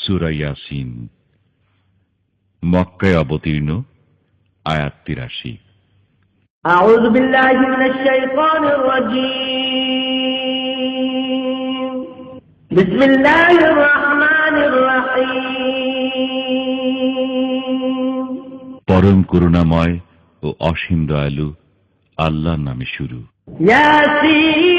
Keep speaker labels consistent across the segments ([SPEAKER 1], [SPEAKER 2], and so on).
[SPEAKER 1] সূরা ইয়াসিন মক্কায় অবতীর্ণ, আয়াত ৮৩।
[SPEAKER 2] আউযু বিল্লাহি মিনাশ শাইতানির রাজীম। বিসমিল্লাহির রহমানির রহিম।
[SPEAKER 1] পরম করুণাময় ও অসীম দয়ালু আল্লাহর নামে শুরু।
[SPEAKER 2] ইয়াসিন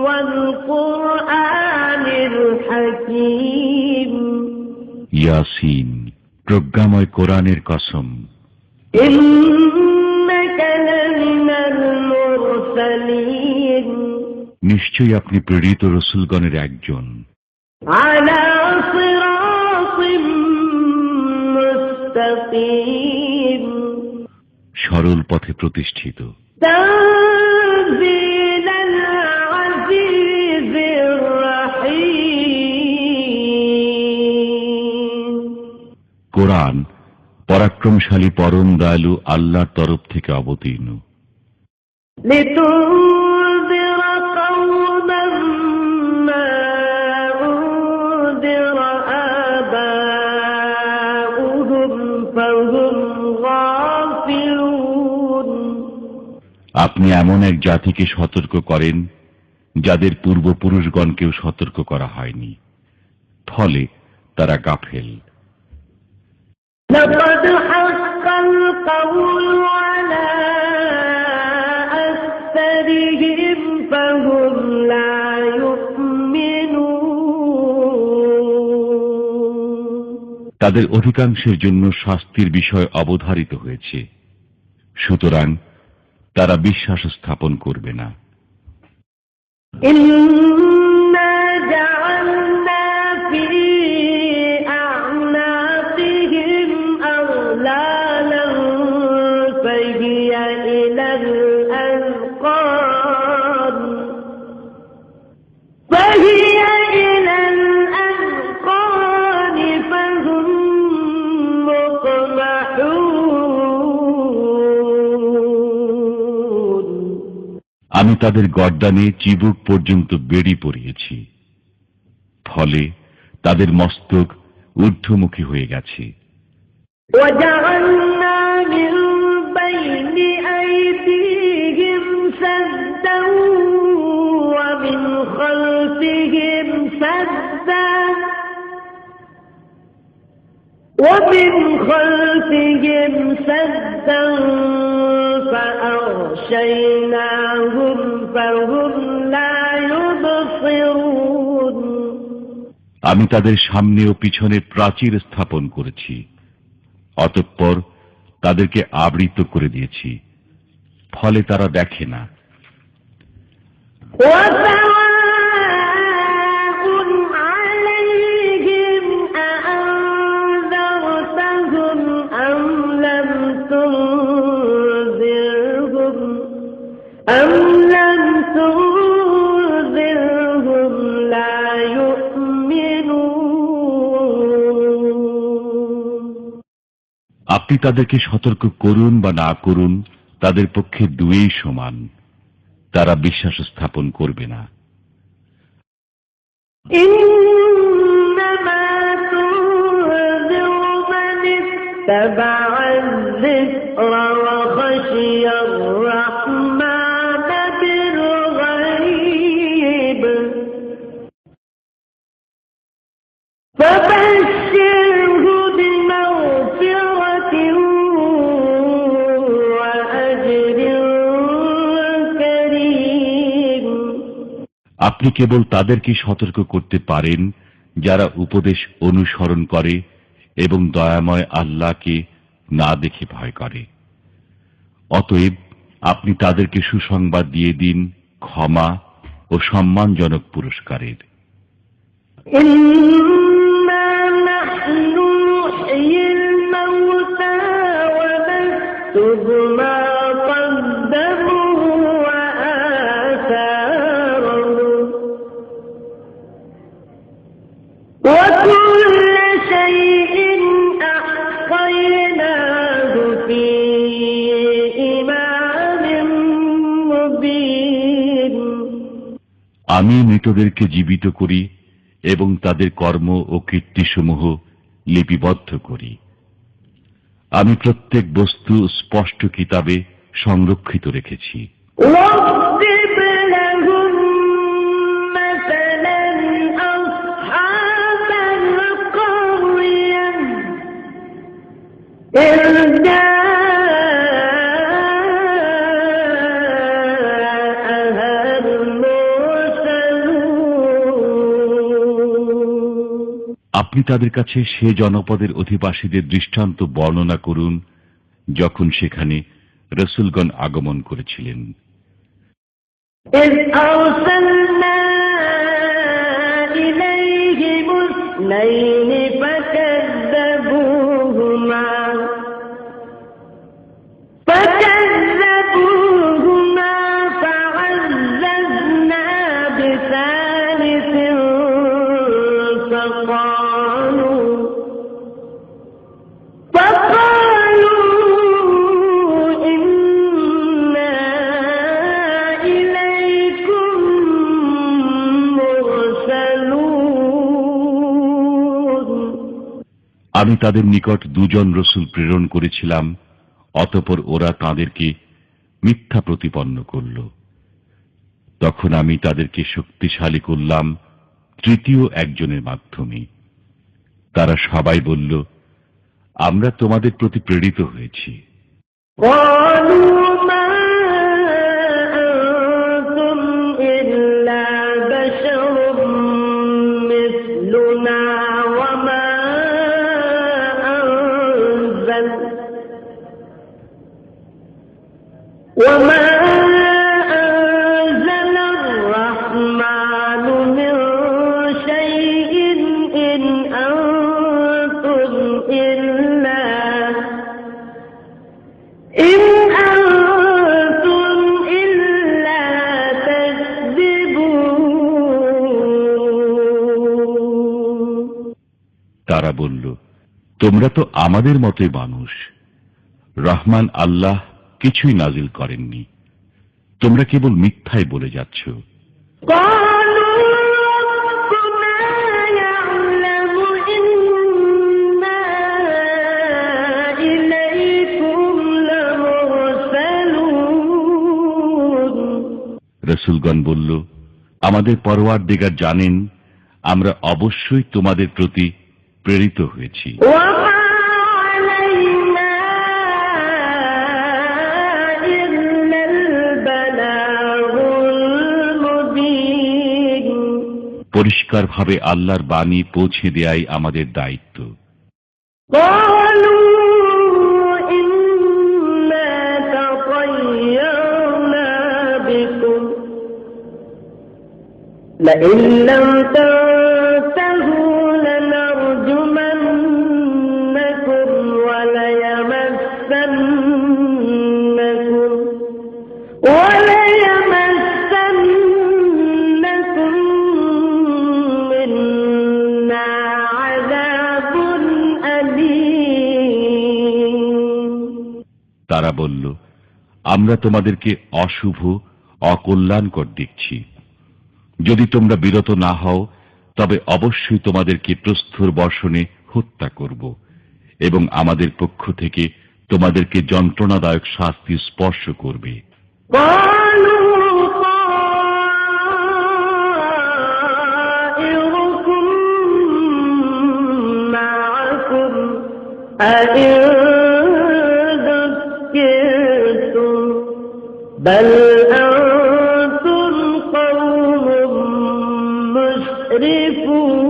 [SPEAKER 2] ওয়াল কুরআনিল হাকীম।
[SPEAKER 1] ইয়াসিন, প্রজ্ঞাময় কোরআনের কসম।
[SPEAKER 2] ইন্নাকা লামিনাল মুরসালিন।
[SPEAKER 1] নিশ্চয়ই আপনি প্রেরিত রসূলগণের একজন।
[SPEAKER 2] আলা সিরাতিম মুস্তাকিম।
[SPEAKER 1] সরল পথে প্রতিষ্ঠিত।
[SPEAKER 2] তানজিলাল আজিজির রাহিম।
[SPEAKER 1] কোরআন পরাক্রমশালী পরম দয়ালু আল্লাহর তরফ থেকে অবতীর্ণ।
[SPEAKER 2] লিতুনযিরা কওমান মা উনযিরা আবাউহুম ফাহুম গাফিলুন।
[SPEAKER 1] আপনি এমন এক জাতিকে সতর্ক করেন যাদের পূর্বপুরুষগণকেও সতর্ক করা হয়নি, ফলে তারা গাফেল।
[SPEAKER 2] لقد حق القول على أكثرهم فهم لا يؤمنون।
[SPEAKER 1] তাদের অধিকাংশের জন্য শাস্তির বিষয় অবধারিত হয়েছে, সুতরাং তারা বিশ্বাস স্থাপন করবে না।
[SPEAKER 2] إنا جعلنا في أعناقهم أغلالا فهي إلى الأذقان فهم مقمحون।
[SPEAKER 1] আমি তাদের গর্দানে চিবুক পর্যন্ত বেড়ি পরিয়েছি, ফলে তাদের মস্তক ঊর্ধ্বমুখী হয়ে গেছে।
[SPEAKER 2] وجعلنا من بين أيديهم سدا ومن خلفهم سدا فأغشيناهم فهم لا يبصرون।
[SPEAKER 1] আমি তাদের সামনে ও পিছনে প্রাচীর স্থাপন করেছি, অতঃপর তাদেরকে আবৃত করে দিয়েছি, ফলে তারা দেখে না।
[SPEAKER 2] وسواء عليهم أأنذرتهم أم لم تنذرهم لا يؤمنون।
[SPEAKER 1] আপনি তাদেরকে সতর্ক করুন বা না করুন, তাদের পক্ষে দুয়েই সমান, তারা বিশ্বাস স্থাপন করবে না।
[SPEAKER 2] إنما تنذر من اتبع الذكر وخشي الرحمن بالغيب فبشره بمغفرة وأجر كريم।
[SPEAKER 1] আপনি কেবল তাদেরকে সতর্ক করতে পারেন যারা উপদেশ অনুসরণ করে এবং দয়াময় আল্লাহকে না দেখে ভয় করে। অতএব আপনি তাদেরকে সুসংবাদ দিয়ে দিন ক্ষমা ও সম্মানজনক পুরস্কারের।
[SPEAKER 2] إنا نحن نحيي الموتى ونكتب ما قدموا وآثارهم وكل شيء أحصيناه في إمام مبين।
[SPEAKER 1] আমি মৃতদেরকে জীবিত করি এবং তাদের কর্ম ও কীর্তিসমূহ লিপিবদ্ধ করি। আমি প্রত্যেক বস্তু স্পষ্ট কিতাবে সংরক্ষিত রেখেছি।
[SPEAKER 2] واضرب لهم مثلا أصحاب القرية إذ جاءها المرسلون।
[SPEAKER 1] আপনি তাদের কাছে সে জনপদের অধিবাসীদের দৃষ্টান্ত বর্ণনা করুন যখন সেখানে রাসূলগণ আগমন করেছিলেন।
[SPEAKER 2] إذ أرسلنا إليهم اثنين فكذبوهما فعززنا بثالث فقالوا إنا إليكم مرسلون।
[SPEAKER 1] আমি তাদের নিকট দুজন রসূল প্রেরণ করেছিলাম, অতঃপর ওরা তাদেরকে মিথ্যা প্রতিপন্ন করল। তখন আমি তাদেরকে শক্তিশালী করলাম তৃতীয় একজনের মাধ্যমে। তারা সবাই বলল, আমরা তোমাদের প্রতি প্রেরিত হয়েছি।
[SPEAKER 2] قالوا ما أنتم إلا بشر مثلنا وما أنزل الرحمن من شيء إن أنتم إلا تكذبون।
[SPEAKER 1] তারা বলল, তোমরা তো আমাদের মতোই মানুষ। রহমান আল্লাহ কিছুই নাজিল করেননি, তোমরা কেবল মিথ্যাই বলে যাচ্ছ। রাসূলগণ বলল, আমাদের পরওয়ারদিগার জানেন আমরা অবশ্যই তোমাদের প্রতি প্রেরিত হয়েছি। পরিষ্কারভাবে আল্লাহর বাণী পৌঁছে দেয়াই আমাদের দায়িত্ব।
[SPEAKER 2] لئن لم تنتهوا لنرجمنكم وليمسنكم منا عذاب أليم।
[SPEAKER 1] তারা বলল, আমরা তোমাদেরকে অশুভ অকল্যাণকর দেখছি। যদি তোমরা বিরত না হও তবে অবশ্যই তোমাদেরকে প্রস্তর বর্ষণে হত্যা করব এবং আমাদের পক্ষ থেকে তোমাদেরকে যন্ত্রণাদায়ক শাস্তি স্পর্শ করবে।
[SPEAKER 2] بل أنتم قوم مسرفون।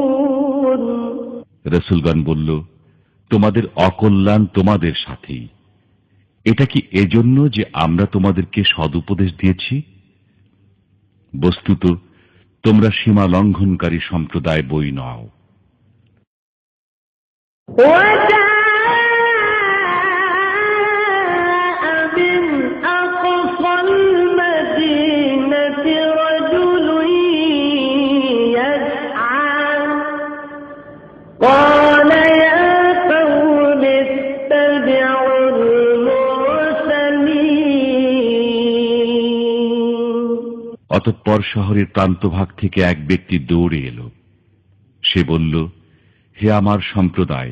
[SPEAKER 1] রাসূলগণ বলল, তোমাদের অকল্যাণ তোমাদের সাথেই। এটা কি এজন্য যে আমরা তোমাদেরকে সদুপদেশ দিয়েছি? বস্তুত তোমরা সীমা লঙ্ঘনকারী সম্প্রদায় বই নও। অতঃপর শহরের প্রান্তভাগ থেকে এক ব্যক্তি দৌড়ে এলো। সে বলল, হে আমার সম্প্রদায়,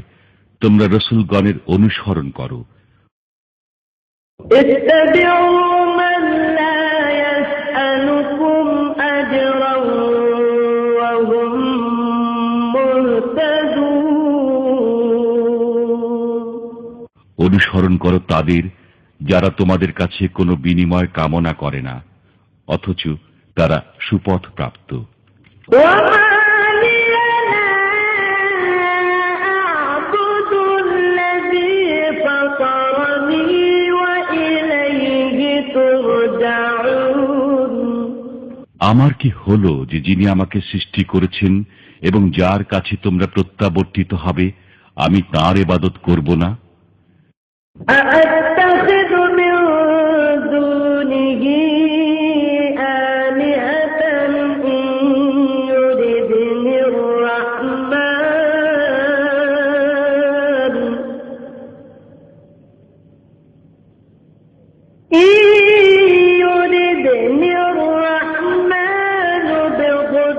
[SPEAKER 1] তোমরা রাসূলগণের অনুসরণ করো।
[SPEAKER 2] اتبعوا من لا يسألكم أجرا وهم مهتدون।
[SPEAKER 1] অনুসরণ করো তাদের যারা তোমাদের কাছে কোনো বিনিময় কামনা করে না, অথচ তারা সুপথ প্রাপ্ত।
[SPEAKER 2] وما لي لا أعبد الذي فطرني وإليه ترجعون।
[SPEAKER 1] আমার কি হলো যে যিনি আমাকে সৃষ্টি করেছেন এবং যার কাছে তোমরা প্রত্যাবর্তিত হবে, আমি তাঁর ইবাদত করব না?
[SPEAKER 2] أأتخذ من دونه آلهة إن يردني الرحمن بضر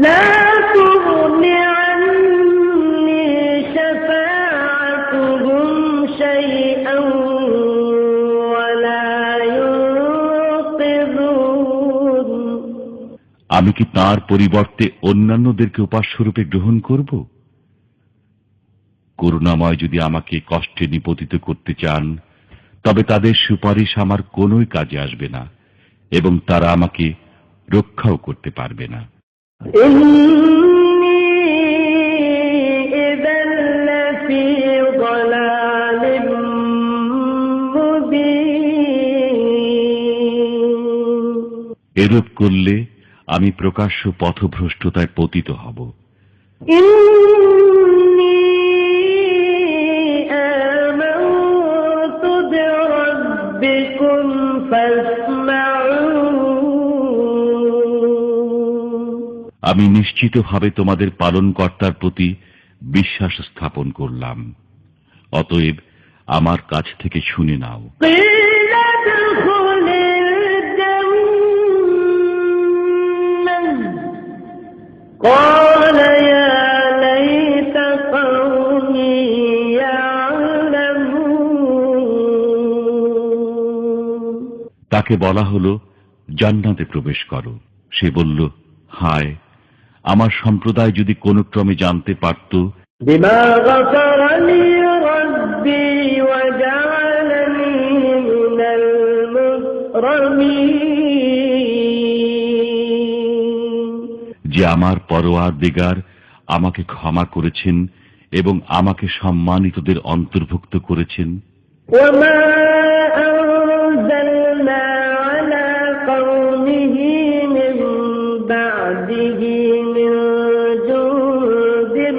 [SPEAKER 2] لا تغن عني شفاعتهم شيئا ولا ينقذون।
[SPEAKER 1] আমি কি তাঁর পরিবর্তে অন্যান্যদেরকে উপাস্যরূপে গ্রহণ করব? করুণাময় যদি আমাকে কষ্টে নিপতিত করতে চান, তবে তাদের সুপারিশ আমার কোনোই কাজে আসবে না এবং তারা আমাকে রক্ষাও করতে পারবে না। এরূপ করলে আমি প্রকাশ্য পথভ্রষ্টতায় পতিত হব। আমি নিশ্চিতভাবে তোমাদের পালনকর্তার প্রতি বিশ্বাস স্থাপন করলাম, অতএব আমার কাছ থেকে শুনে নাও।
[SPEAKER 2] قال يا ليت قومي يعلمون।
[SPEAKER 1] তাকে বলা হলো, জান্নাতে প্রবেশ করো। সে বলল, হায়, আমার সম্প্রদায় যদি কোনো ক্রমে জানতে পারত
[SPEAKER 2] বিমা গফরনি রব্বি ওয়া জাআলানি মিনাল মুকরামিন,
[SPEAKER 1] যে আমার পরওয়ারদিগার আমাকে ক্ষমা করেছেন এবং আমাকে সম্মানিতদের অন্তর্ভুক্ত করেছেন।
[SPEAKER 2] ওয়ামা আনজালনা আলা কওমিহি মিন বা'দিহি মিন জুনদিন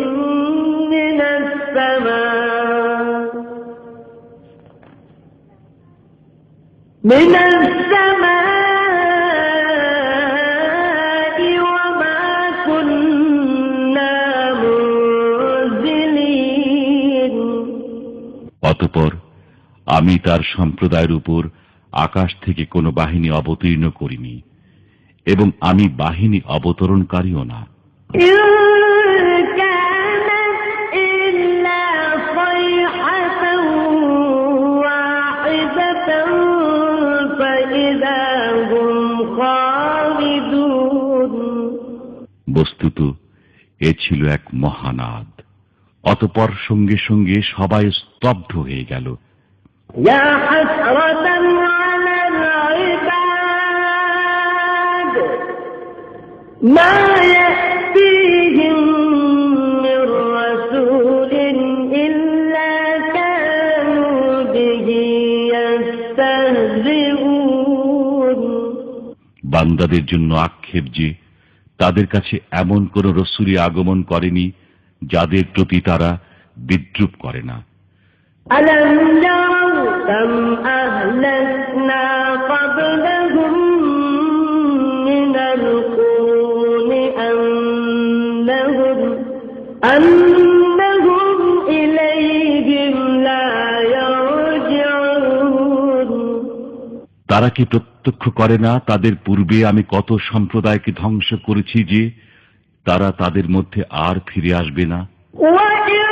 [SPEAKER 2] মিনাস সামা
[SPEAKER 1] অতঃপর আমি তার সম্প্রদায়ের উপর আকাশ থেকে কোনো বাহিনী অবতীর্ণ করিনি এবং আমি বাহিনী অবতরণকারীও না। বস্তুত এ ছিল এক মহানাদ, অতঃপর সঙ্গে সঙ্গে সবাই স্তব্ধ হয়ে গেল।
[SPEAKER 2] ইয়া হাসরাতান আলাল ইবাদ মা ইয়াতিহিম মির রাসূলিন ইল্লা কানু বিহি ইস্তাহজিউন।
[SPEAKER 1] বান্দাদের জন্য আক্ষেপ যে তাদের কাছে এমন কোন রাসূলই আগমন করেনি যাদের প্রতি তারা বিদ্রূপ করে না।
[SPEAKER 2] আলাম ইয়ারাউ কাম আহলাকনা ক্বাবলাহুম মিনাল কুরুনি আন্নাহুম ইলাইহিম লা ইয়ারজিউন।
[SPEAKER 1] তারা কি প্রত্যক্ষ করে না তাদের পূর্বে আমি কত সম্প্রদায়কে ধ্বংস করেছি যে তারা তাদের মধ্যে আর ফিরে আসবে না?
[SPEAKER 2] وإن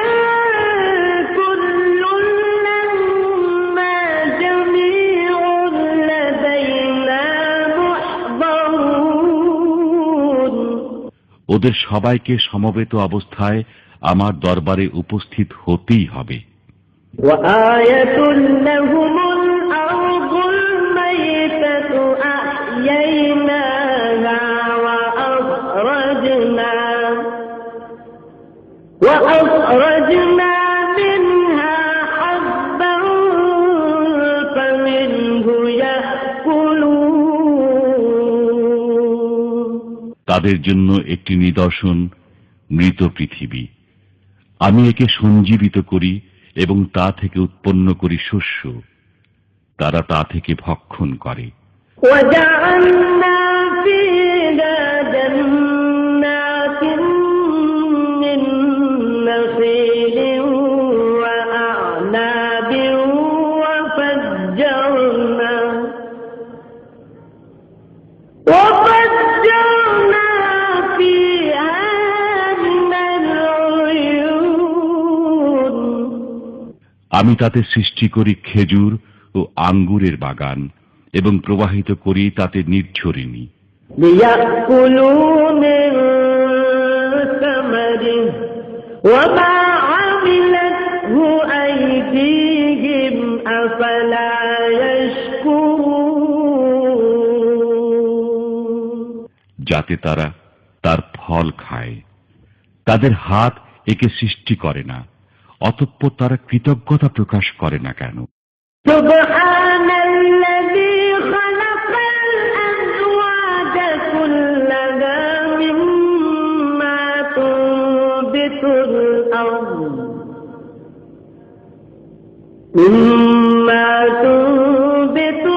[SPEAKER 2] كل لما جميع لدينا محضرون
[SPEAKER 1] ওদের সবাইকে সমবেত অবস্থায় আমার দরবারে উপস্থিত হতেই হবে।
[SPEAKER 2] وآية لهم الأرض الميتة أحييناها وأخرجنا منها حبا فمنه يأكلون
[SPEAKER 1] তাদের জন্য একটি নিদর্শন মৃত পৃথিবী। আমি একে সঞ্জীবিত করি এবং তা থেকে উৎপন্ন করি শস্য, তারা তা থেকে ভক্ষণ করে।
[SPEAKER 2] وجعلنا فيها جنات من نخيل وأعناب وفجرنا فيها من العيون
[SPEAKER 1] আমি তাতে সৃষ্টি করি খেজুর ও আঙ্গুরের বাগান এবং প্রবাহিত করি তাতে নির্ঝরিণী।
[SPEAKER 2] ليأكلوا من ثمره وما عملته أيديهم أفلا يشكرون
[SPEAKER 1] যাতে তারা তার ফল খায়। তাদের হাত একে সৃষ্টি করে না, অতঃপর তারা কৃতজ্ঞতা প্রকাশ করে না কেন?
[SPEAKER 2] سبحان الذي خلق الأزواج كلها مما تنبت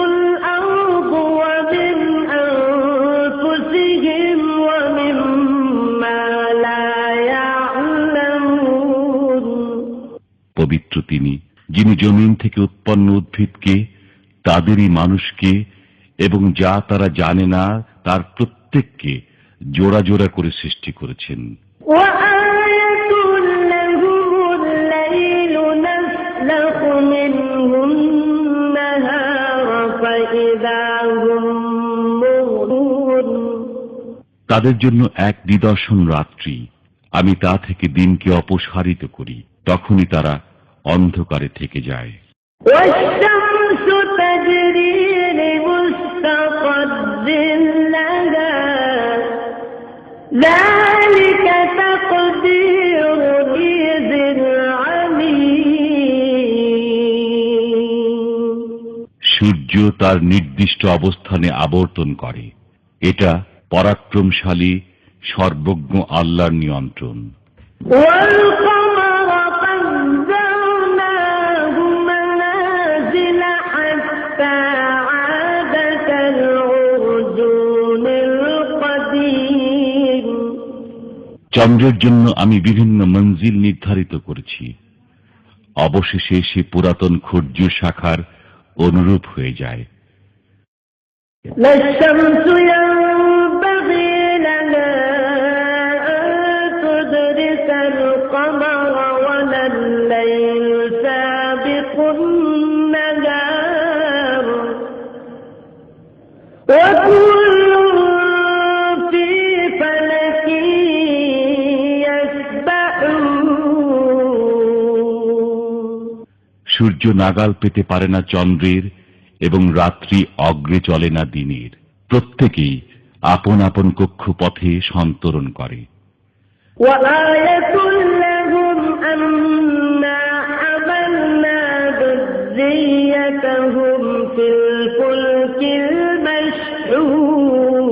[SPEAKER 2] الأرض ومن أنفسهم ومما لا يعلمون
[SPEAKER 1] পবিত্র তিনি, যিনি জমিন থেকে উৎপন্ন উদ্ভিদকে, তাদেরই মানুষকে এবং যা তারা জানে না তার প্রত্যেককে জোড়া জোড়া করে সৃষ্টি করেছেন।
[SPEAKER 2] وآية لهم الليل نسلخ منه النهار فإذا هم مظلمون
[SPEAKER 1] তাদের জন্য এক নিদর্শন রাত্রি, আমি তা থেকে দিনকে অপসারিত করি, তখনই তারা অন্ধকারে থেকে যায়।
[SPEAKER 2] والشمس تجري لمستقر لها ذلك تقدير العزيز العليم
[SPEAKER 1] সূর্য তার নির্দিষ্ট অবস্থানে আবর্তন করে, এটা পরাক্রমশালী সর্বজ্ঞ আল্লাহর নিয়ন্ত্রণ।
[SPEAKER 2] والقمر قدرناه منازل حتى عاد كالعرجون القديم
[SPEAKER 1] চন্দ্রের জন্য আমি বিভিন্ন মঞ্জিল নির্ধারিত করেছি, অবশেষে সে পুরাতন খর্জুর শাখার অনুরূপ হয়ে যায়।
[SPEAKER 2] لا الشمس ينبغي لها أن تدرك القمر ولا الليل سابق النهار وكل في فلك يسبحون
[SPEAKER 1] সূর্য নাগাল পেতে পারে না চন্দ্রের এবং রাত্রি অগ্রে চলে না দিনের, প্রত্যেকেই আপন আপন কক্ষপথে সন্তরণ করে।
[SPEAKER 2] وآية لهم أنا حملنا ذريتهم في الفلك المشحون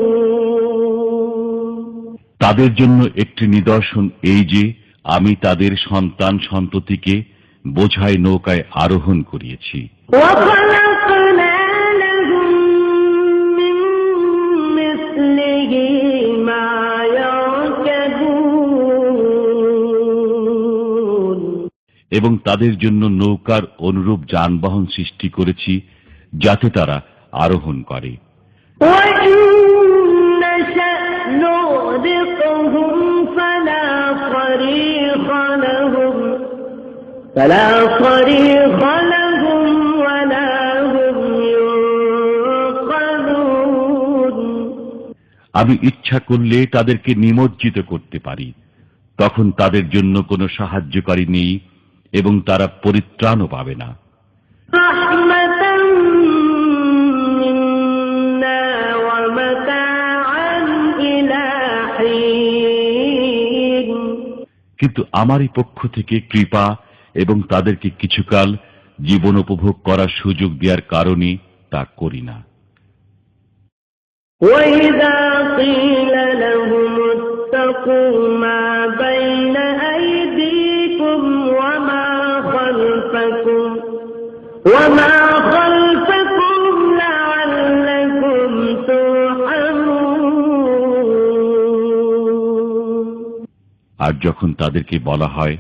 [SPEAKER 1] তাদের জন্য একটি নিদর্শন এই যে আমি তাদের সন্তান সন্ততিকে বোঝাই নৌকায় আরোহণ করিয়েছি।
[SPEAKER 2] وخلقنا لهم من مثله ما يركبون
[SPEAKER 1] এবং তাদের জন্য নৌকার অনুরূপ যানবাহন সৃষ্টি করেছি, যাতে তারা আরোহণ করে।
[SPEAKER 2] وإن نشأ نغرقهم فلا صريخ لهم ولا هم ينقذون।
[SPEAKER 1] আমি ইচ্ছা করলে তাদেরকে নিমজ্জিত করতে পারি, তখন তাদের জন্য কোনো সাহায্যকারী নেই এবং তারা পরিত্রাণও পাবে না।
[SPEAKER 2] রাহমাতাম মিন্না ওয়া মাতাআন ইলা হিন।
[SPEAKER 1] কিন্তু আমারই পক্ষ থেকে কৃপা এবং তাদেরকে কিছুকাল জীবন উপভোগ করার সুযোগ দেওয়ার কারণে তা করি না।
[SPEAKER 2] وَإِذَا قِيلَ لَهُمُ اتَّقُوا مَا بَيْنَ أَيْدِيكُمْ وَمَا خَلْفَكُمْ لَعَلَّكُمْ تُرْحَمُونَ।
[SPEAKER 1] আর যখন তাদেরকে বলা হয়,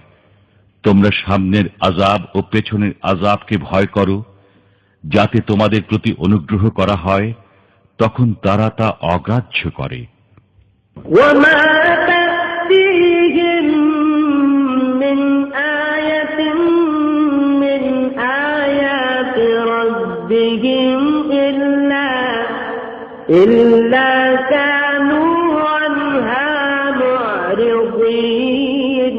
[SPEAKER 1] তোমরা সামনের আযাব ও পেছনের আযাবকে ভয় করো যাতে তোমাদের প্রতি অনুগ্রহ করা হয়, তখন তারা তা অগ্রাহ্য করে।
[SPEAKER 2] وَمَا تَأْتِيهِم مِّنْ آيَةٍ مِّنْ آيَاتِ رَبِّهِمْ إِلَّا كَانُوا عَنْهَا مُعْرِضِينَ।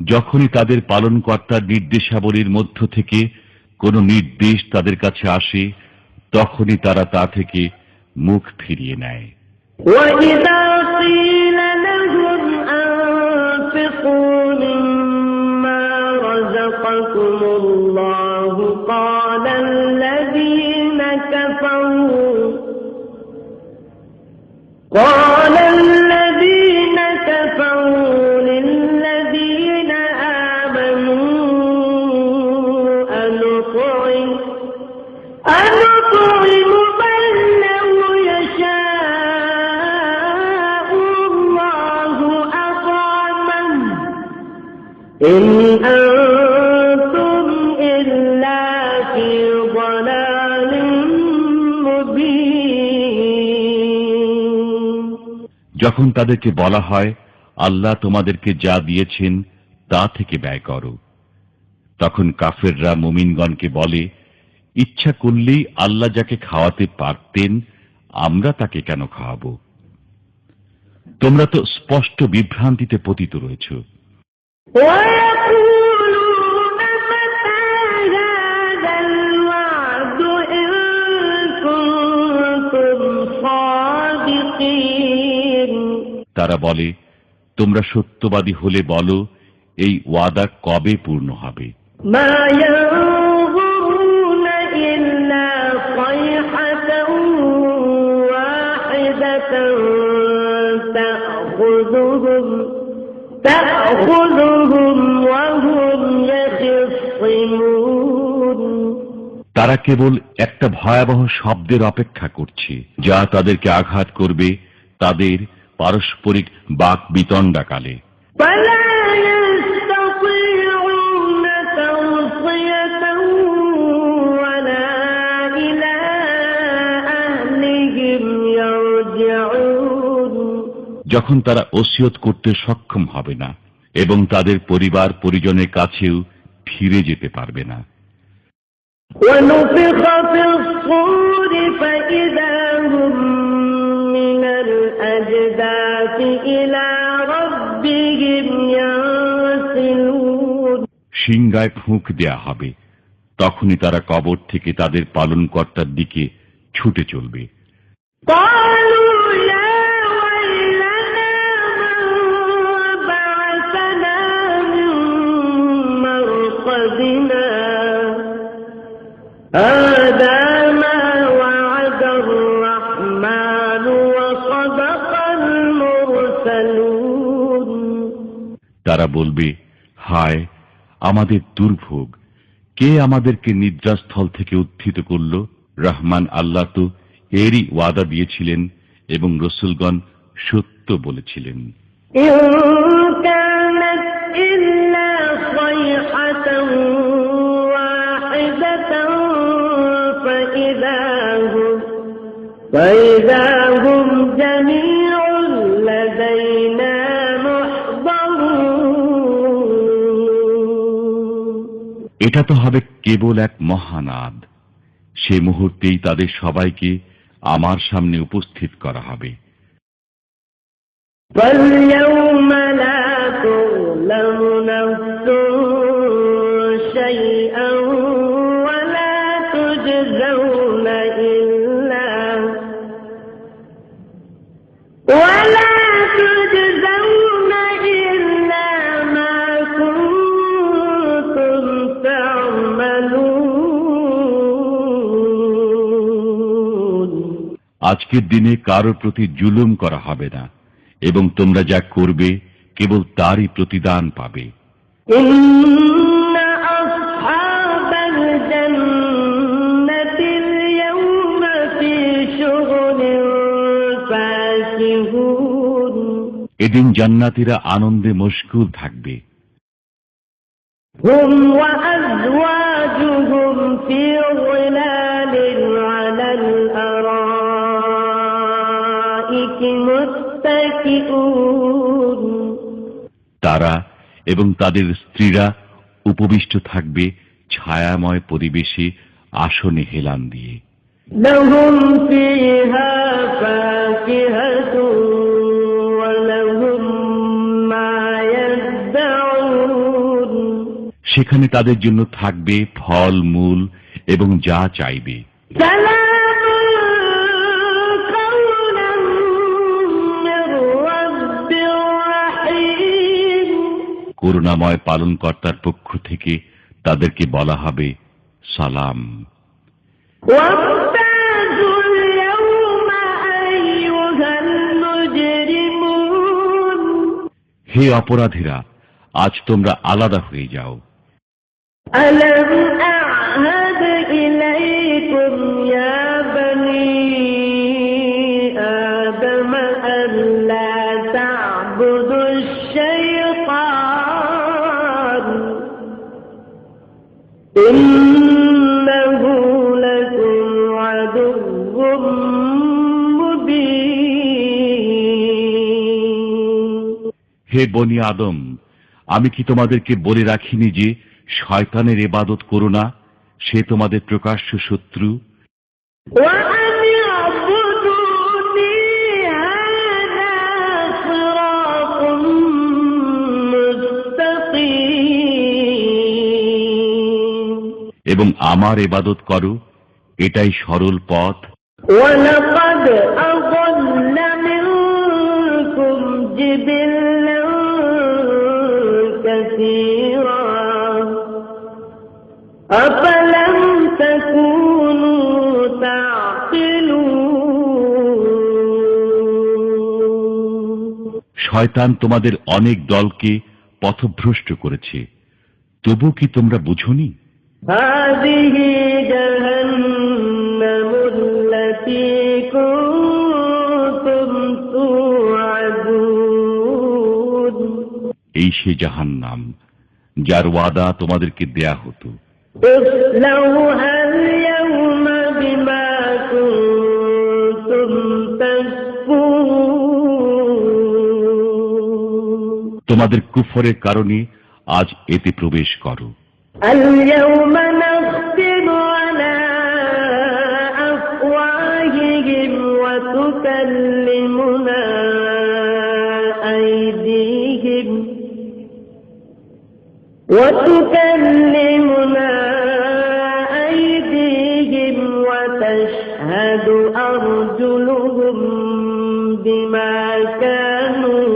[SPEAKER 1] যখনই তাদের পালনকর্তার নির্দেশাবলীর মধ্য থেকে কোনো নির্দেশ তাদের কাছে আসে, তখনই তারা তা থেকে মুখ ফিরিয়ে নেয়।
[SPEAKER 2] وَإِذَا قِيلَ لَهُمْ أَنفِقُوا مِمَّا رَزَقَكُمُ اللَّهُ قَالَ الَّذِينَ كَفَرُوا لِلَّذِينَ آمَنُوا أَنُطْعِمُ مَن لَّوْ يَشَاءُ اللَّهُ أَطْعَمَهُ إِنْ أَنتُمْ إِلَّا فِي ضَلَالٍ مُّبِينٍ।
[SPEAKER 1] যখন তাদেরকে বলা হয়, আল্লাহ তোমাদেরকে যা দিয়েছেন তা থেকে ব্যয় করো, তখন কাফেররা মুমিনগণকে বলে, ইচ্ছা করলেই আল্লাহ যাকে খাওয়াতে পারতেন আমরা তাকে কেন খাওয়াবো? তোমরা তো স্পষ্ট বিভ্রান্তিতে পতিত রয়েছ।
[SPEAKER 2] وَيَقُولُونَ مَتَىٰ هَٰذَا الْوَعْدُ إِن كُنتُمْ صَادِقِينَ।
[SPEAKER 1] তারা বলে, তোমরা সত্যবাদী হলে বলো, এই ওয়াদা কবে পূর্ণ হবে?
[SPEAKER 2] مَا يَنظُرُونَ إِلَّا صَيْحَةً وَاحِدَةً تَأْخُذُهُمْ وَهُمْ يَخِصِّمُونَ।
[SPEAKER 1] তারা কেবল একটা ভয়াবহ শব্দের অপেক্ষা করছে, যা তাদেরকে আঘাত করবে তাদের পারস্পরিক বাক বিতণ্ডাকালে।
[SPEAKER 2] فَلَا يَسْتَطِيعُونَ تَوْصِيَةً وَلَا إِلَىٰ أَهْلِهِمْ يَرْجِعُونَ।
[SPEAKER 1] যখন তারা ওসিয়ত করতে সক্ষম হবে না এবং তাদের পরিবার পরিজনের কাছেও ফিরে যেতে পারবে না।
[SPEAKER 2] وَنُفِخَ فِي الصُّورِ فَإِذَا هُم مِّنَ الْأَجْدَاثِ إِلَىٰ رَبِّهِمْ يَنسِلُونَ।
[SPEAKER 1] সিংগায় ফুঁক দেয়া হবে, তখনই তারা কবর থেকে তাদের পালনকর্তার দিকে ছুটে চলবে।
[SPEAKER 2] قَالُوا يَا وَيْلَنَا مَن بَعَثَنَا مِن مَّرْقَدِنَا هَٰذَا مَا وَعَدَ الرَّحْمَٰنُ وَصَدَقَ الْمُرْسَلُونَ।
[SPEAKER 1] তারা বলবে, হায় আমাদের দুর্ভোগ, কে আমাদেরকে নিদ্রাস্থল থেকে উত্থিত করল? রহমান আল্লাহ তো এরই ওয়াদা দিয়েছিলেন এবং রসুলগণ সত্য বলেছিলেন।
[SPEAKER 2] إِن كَانَتْ إِلَّا صَيْحَةً وَاحِدَةً فإذا هم جميع لدينا محضرون
[SPEAKER 1] এটা তো হবে কেবল এক মহানাদ। সে মুহূর্তেই তাদের সবাইকে আমার সামনে উপস্থিত করা হবে।
[SPEAKER 2] فاليوم لا تظلم نفس شيئا ولا تجزون إلا ما كنتم تعملون
[SPEAKER 1] আজকের দিনে কারো প্রতি জুলুম করা হবে না, এবং তোমরা যা করবে কেবল তারই প্রতিদান পাবে।
[SPEAKER 2] إن أصحاب الجنة اليوم في شغل فاكهون
[SPEAKER 1] এদিন জান্নাতীরা আনন্দে মশগুল থাকবে।
[SPEAKER 2] هم وأزواجهم في ظلال على الأرائك متكئون
[SPEAKER 1] তারা এবং তাদের স্ত্রীরা উপবিষ্ট থাকবে ছায়াময় পরিবেশে আসনে হেলান দিয়ে।
[SPEAKER 2] لهم فيها فاكهة ولهم ما يدعون
[SPEAKER 1] সেখানে তাদের জন্য থাকবে ফল মূল এবং যা চাইবে।
[SPEAKER 2] سلام قولا من رب رحيم
[SPEAKER 1] করুণাময় পালনকর্তার পক্ষ থেকে তাদেরকে বলা হবে সালাম।
[SPEAKER 2] وامتازوا اليوم أيها المجرمون
[SPEAKER 1] হে অপরাধীরা, আজ তোমরা আলাদা হয়ে যাও।
[SPEAKER 2] ألم أعهد إليكم يا بني آدم ألا تعبدوا الشيطان إنه لكم عدو مبين
[SPEAKER 1] হে বনি আদম, আমি কি তোমাদেরকে বলে রাখিনি যে শয়তানের ইবাদত করো না, সে তোমাদের প্রকাশ্য শত্রু।
[SPEAKER 2] وأن اعبدوني هذا صراط مستقيم
[SPEAKER 1] এবং আমার ইবাদত করো, এটাই সরল পথ।
[SPEAKER 2] ولقد أضل منكم جبلا كثيرا أفلم تكونوا تعقلون
[SPEAKER 1] শয়তান তোমাদের অনেক দলকে পথভ্রষ্ট করেছে, তবু কি তোমরা বুঝোনি?
[SPEAKER 2] هذه جهنم التي كنتم توعدون
[SPEAKER 1] এই সে জাহান্নাম যার ওয়াদা তোমাদেরকে দেয়া হতো।
[SPEAKER 2] اصلوها اليوم بما كنتم تكفرون
[SPEAKER 1] তোমাদের কুফরের কারণে আজ এতে প্রবেশ করো।
[SPEAKER 2] اليوم نختم على أفواههم وتكلمنا أيديهم وتشهد أرجلهم بما كانوا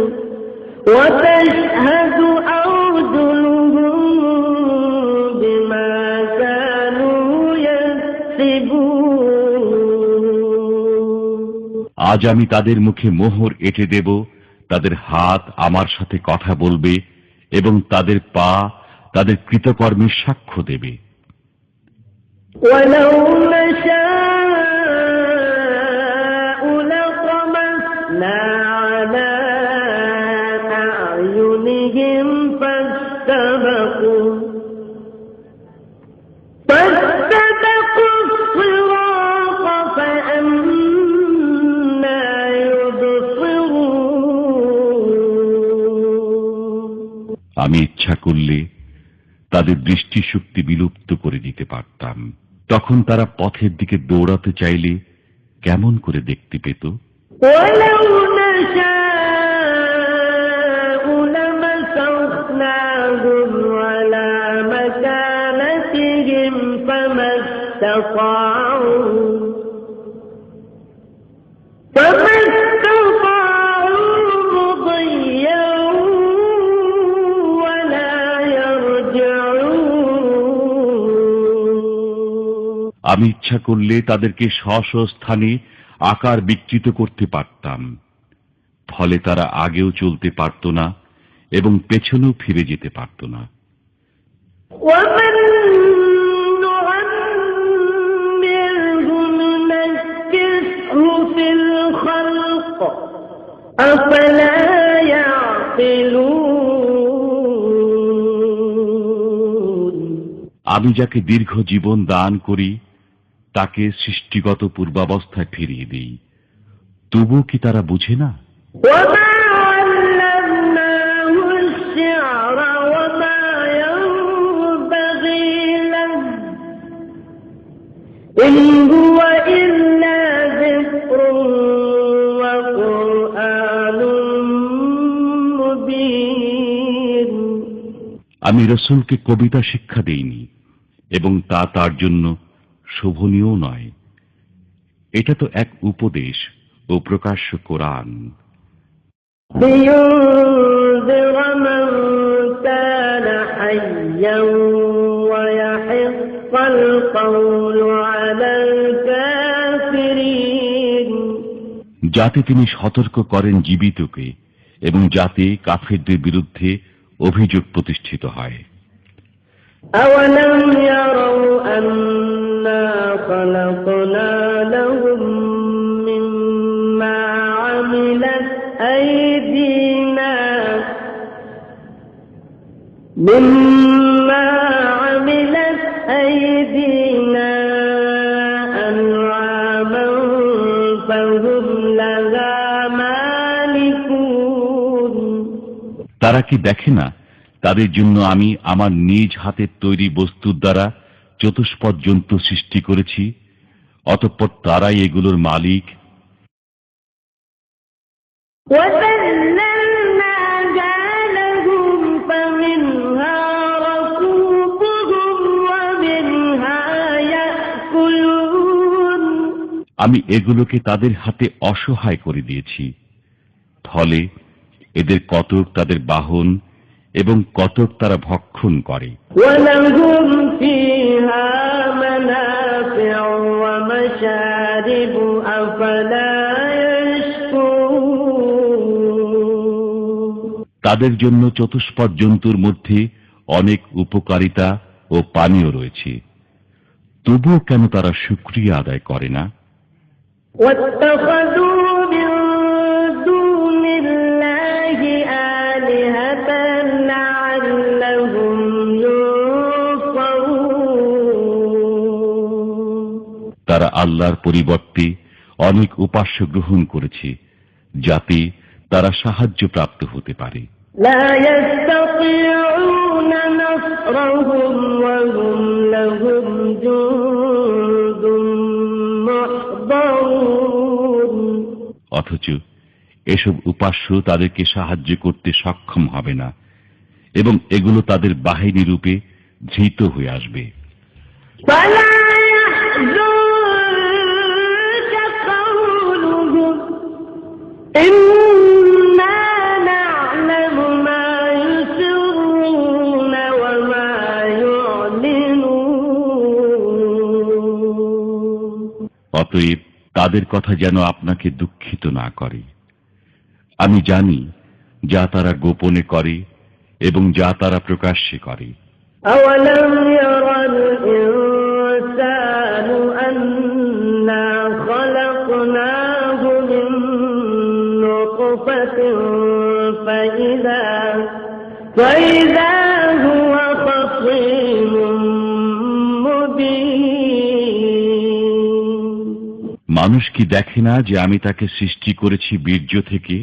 [SPEAKER 1] আজ আমি তাদের মুখে মোহর এঁটে দেব, তাদের হাত আমার সাথে কথা বলবে এবং তাদের পা তাদের কৃতকর্মের সাক্ষ্য দেবে।
[SPEAKER 2] ولو نشاء لطمسنا على أعينهم فاستبقوا الصراط فأما
[SPEAKER 1] আমি ইচ্ছা করলে তাদের দৃষ্টিশক্তি বিলুপ্ত করে দিতে পারতাম। তখন তারা পথের দিকে দৌড়াতে চাইলে কেমন করে দেখতে পেত?
[SPEAKER 2] ولو نشاء لمسخناهم على مكانتهم فما استطاعوا مضيا ولا يرجعون।
[SPEAKER 1] আমি ইচ্ছা করলে তাদেরকে স্ব স্থানে আকার বিকৃত করতে পারতাম, ফলে তারা আগেও চলতে পারত না এবং পেছনেও ফিরে যেতে পারত না।
[SPEAKER 2] ومن نعمره ننكسه في الخلق أفلا يعقلون।
[SPEAKER 1] আমি যাকে দীর্ঘ জীবন দান করি তাকে সৃষ্টিগত পূর্বাবস্থায় ফিরিয়ে দিই, তবুও কি তারা বুঝে না?
[SPEAKER 2] وما علمناه الشعر وما ينبغي له إن هو إلا ذكر وقرآن مبين।
[SPEAKER 1] আমি রসূলকে কবিতা শিক্ষা দেইনি এবং তা তার জন্য শোভনীয় নয়। এটা তো এক উপদেশ ও প্রকাশ্য কোরআন।
[SPEAKER 2] لينذر من كان حيا ويحق القول على الكافرين।
[SPEAKER 1] যাতে তিনি সতর্ক করেন জীবিতকে এবং যাতে কাফেরদের বিরুদ্ধে অভিযোগ প্রতিষ্ঠিত হয়।
[SPEAKER 2] أولم يروا أنا خلقنا لهم مما عملت أيدينا أنعاما فهم لها مالكون।
[SPEAKER 1] তারা কি দেখে না তাদের জন্য আমি আমার নিজ হাতের তৈরি বস্তুর দ্বারা চতুষ্পদ জন্তু সৃষ্টি করেছি, অতঃপর তারাই এগুলোর মালিক।
[SPEAKER 2] وَذَلَّلْنَاهَا لَهُمْ فَمِنْهَا رَكُوبُهُمْ وَمِنْهَا يَأْكُلُونَ।
[SPEAKER 1] আমি এগুলোকে তাদের হাতে অসহায় করে দিয়েছি, ফলে এদের কতক তাদের বাহন এবং কতক তারা ভক্ষণ করে।
[SPEAKER 2] وَلَهُمْ فِيهَا مَنَافِعُ وَمَشَارِبُ أَفَلَا يَشْكُرُونَ।
[SPEAKER 1] তাদের জন্য চতুষ্পদ জন্তুর মধ্যে অনেক উপকারিতা ও পানীয় রয়েছে, তবুও কেন তারা শুকরিয়া আদায় করে না?
[SPEAKER 2] وَاتَّخَذُوا مِن دُونِ اللَّهِ آلِهَةً لَعَلَّهُمْ يُنصَرُونَ।
[SPEAKER 1] তারা আল্লাহর পরিবর্তে অনেক উপাস্য গ্রহণ করেছে যাতে তারা সাহায্য প্রাপ্ত হতে পারে।
[SPEAKER 2] لا يستطيعون نصرهم وهم لهم جند محضرون।
[SPEAKER 1] অথচ এসব উপাস্য তাদেরকে সাহায্য করতে সক্ষম হবে না এবং এগুলো তাদের বাহিনী রূপে ধৃত হয়ে আসবে।
[SPEAKER 2] فلا يحزنك قولهم إنا نعلم ما يسرون وما يعلنون।
[SPEAKER 1] অতএব তাদের কথা যেন আপনাকে দুঃখিত না করে। আমি জানি যা তারা গোপনে করে এবং যা তারা প্রকাশ্যে করে।
[SPEAKER 2] أولم ير الإنسان أنا خلقناه من نطفة فإذا هو خصيم مبين।
[SPEAKER 1] মানুষ কি দেখে না যে আমি তাকে সৃষ্টি করেছি বীর্য থেকে,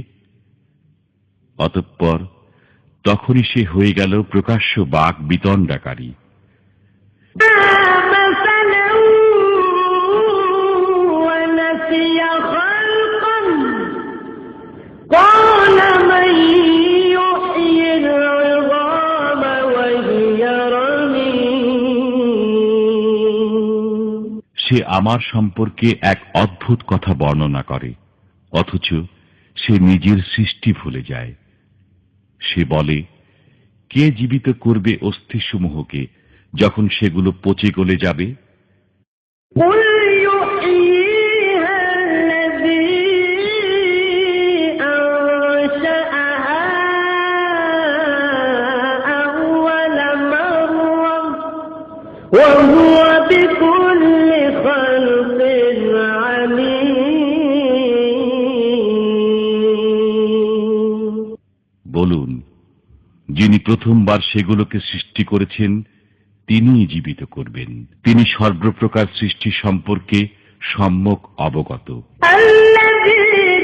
[SPEAKER 1] অতঃপর তখনই সে হয়ে গেল প্রকাশ্য বাক বিতণ্ডাকারী।
[SPEAKER 2] مثلا ونسي خلقا قال من يحيي العظام وهي رميم
[SPEAKER 1] সে আমার সম্পর্কে এক অদ্ভুত কথা বর্ণনা করে, অথচ সে নিজের সৃষ্টি ভুলে যায়। সে বলে, কে জীবিত করবে অস্থিসমূহকে যখন সেগুলো পচে গলে যাবে?
[SPEAKER 2] قل يحييها الذي أنشأها أول مرة وهو بكل خلق عليم
[SPEAKER 1] বলুন, যিনি প্রথমবার সেগুলোকে সৃষ্টি করেছেন তিনিই জীবিত করবেন। তিনি সর্বপ্রকার সৃষ্টি সম্পর্কে সম্যক অবগত।
[SPEAKER 2] الذي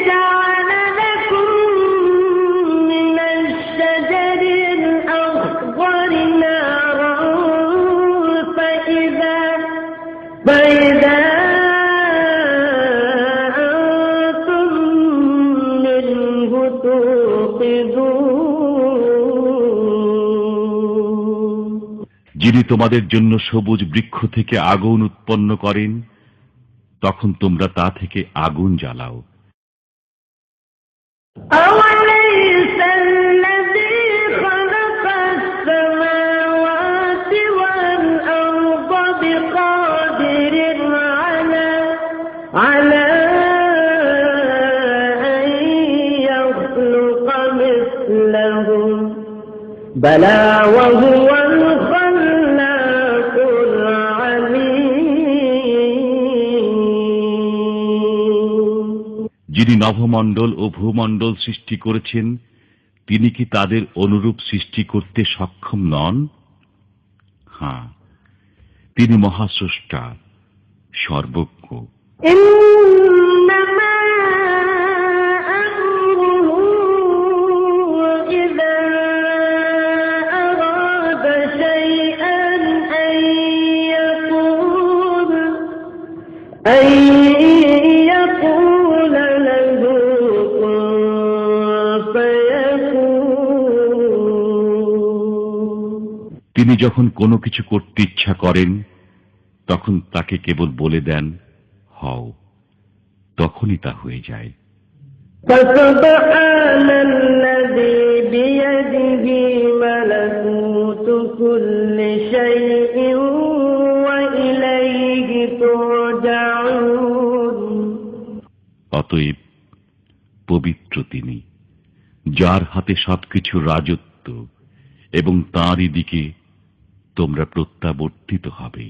[SPEAKER 2] جعل لكم من الشجر الأخضر نارا فإذا أنتم منه توقدون
[SPEAKER 1] যিনি তোমাদের জন্য সবুজ বৃক্ষ থেকে আগুন উৎপন্ন করেন, তখন তোমরা তা থেকে আগুন জ্বালাও।
[SPEAKER 2] أوليس الذي خلق السماوات والأرض بقادر على أن يخلق مثلهم بلى وهو الخلاق العليم
[SPEAKER 1] যিনি নভমণ্ডল ও ভূমণ্ডল সৃষ্টি করেছেন, তিনি কি তাদের অনুরূপ সৃষ্টি করতে সক্ষম নন? হ্যাঁ, তিনি মহাস্রষ্টা, সর্বজ্ঞ।
[SPEAKER 2] إنما أمره إذا أراد شيئا أن يقول له كن فيكون
[SPEAKER 1] তিনি যখন কোনো কিছু করতে ইচ্ছা করেন, তখন তাকে কেবল বলে দেন, হও, তখনই তা হয়ে যায়।
[SPEAKER 2] فسبحان الذي بيده ملكوت كل شيء وإليه ترجعون
[SPEAKER 1] অতএব পবিত্র তিনি, যার হাতে সবকিছুর রাজত্ব, এবং তাঁরই দিকে তোমরা প্রত্যাবর্তিত হবে।